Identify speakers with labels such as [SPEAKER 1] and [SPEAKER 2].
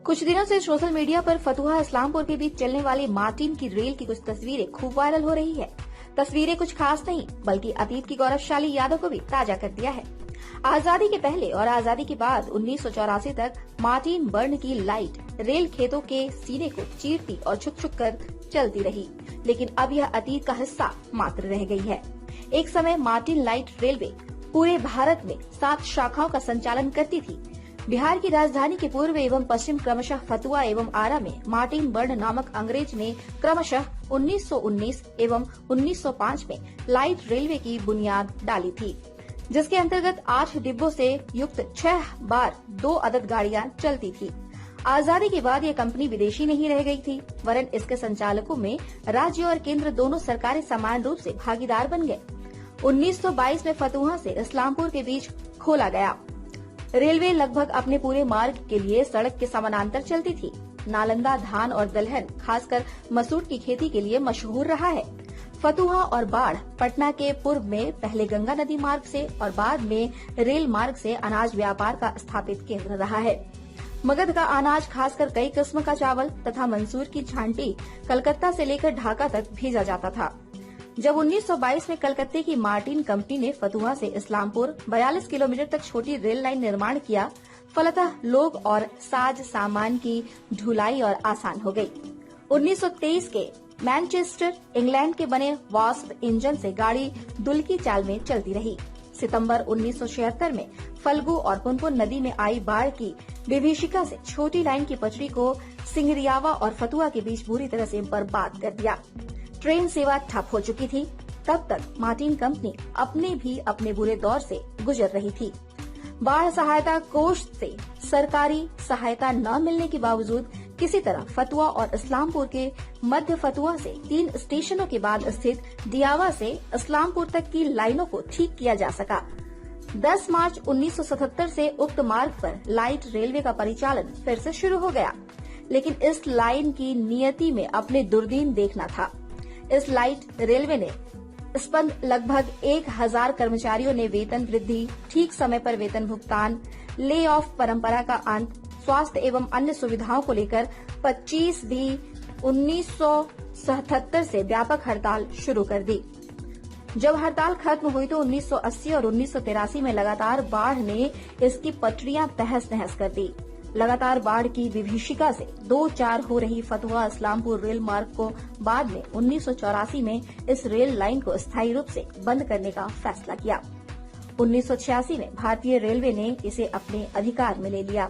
[SPEAKER 1] कुछ दिनों से सोशल मीडिया पर फतुहा इस्लामपुर के बीच चलने वाली मार्टिन की रेल की कुछ तस्वीरें खूब वायरल हो रही है। तस्वीरें कुछ खास नहीं बल्कि अतीत की गौरवशाली यादों को भी ताजा कर दिया है। आजादी के पहले और आजादी के बाद 1984 तक मार्टिन बर्न की लाइट रेल खेतों के सीने को चीरती और छुक छुक कर चलती रही, लेकिन अब यह अतीत का हिस्सा मात्र रह गई है। एक समय मार्टिन लाइट रेलवे पूरे भारत में 7 शाखाओं का संचालन करती थी। बिहार की राजधानी के पूर्व एवं पश्चिम क्रमशः फतुहा एवं आरा में मार्टिन बर्न नामक अंग्रेज ने क्रमशः 1919 एवं 1905 में लाइट रेलवे की बुनियाद डाली थी, जिसके अंतर्गत 8 डिब्बों से युक्त 6 बार 2 अदद गाड़ियां चलती थी। आजादी के बाद ये कंपनी विदेशी नहीं रह गई थी, वरन इसके संचालकों में राज्य और केंद्र दोनों सरकारें समान रूप से भागीदार बन गए। 1922 में फतुहा से इस्लामपुर के बीच खोला गया। रेलवे लगभग अपने पूरे मार्ग के लिए सड़क के समानांतर चलती थी। नालंदा धान और दलहन खासकर मसूर की खेती के लिए मशहूर रहा है। फतुहा और बाढ़ पटना के पूर्व में पहले गंगा नदी मार्ग से और बाद में रेल मार्ग से अनाज व्यापार का स्थापित केंद्र रहा है। मगध का अनाज खासकर कई किस्म का चावल तथा मंसूर की छांटी कलकत्ता से लेकर ढाका तक भेजा जाता था। जब 1922 में कलकत्ते की मार्टिन कंपनी ने फतुहा से इस्लामपुर 42 किलोमीटर तक छोटी रेल लाइन निर्माण किया, फलतः लोग और साज सामान की ढुलाई और आसान हो गई। 1923 के मैनचेस्टर इंग्लैंड के बने वास्प इंजन से गाड़ी दुलकी चाल में चलती रही। सितंबर 1976 में फल्गु और पुनपुन नदी में आई बाढ़ की विभीषिका से छोटी लाइन की पटरी को सिंगरियावा और फतुहा के बीच बुरी तरह से बर्बाद कर दिया। ट्रेन सेवा ठप हो चुकी थी। तब तक मार्टिन कंपनी अपने बुरे दौर से गुजर रही थी। बाढ़ सहायता कोष से सरकारी सहायता न मिलने के बावजूद किसी तरह फतुहा और इस्लामपुर के मध्य फतुहा से 3 स्टेशनों के बाद स्थित दियावा से इस्लामपुर तक की लाइनों को ठीक किया जा सका। 10 मार्च 1977 से उक्त मार्ग पर लाइट रेलवे का परिचालन फिर से शुरू हो गया, लेकिन इस लाइन की नियति में अपने दुर्दीन देखना था। इस लाइट रेलवे ने स्पंद लगभग 1000 कर्मचारियों ने वेतन वृद्धि, ठीक समय पर वेतन भुगतान, ले ऑफ परंपरा का अंत, स्वास्थ्य एवं अन्य सुविधाओं को लेकर 25 भी 1977 से व्यापक हड़ताल शुरू कर दी। जब हड़ताल खत्म हुई तो 1980 और 1983 में लगातार बाढ़ ने इसकी पटरियां तहस नहस कर दी। लगातार बाढ़ की विभीषिका से 2-4 हो रही फतुहा इस्लामपुर रेल मार्ग को बाद में 1984 में इस रेल लाइन को स्थायी रूप से बंद करने का फैसला किया। 1986 में भारतीय रेलवे ने इसे अपने अधिकार में ले लिया।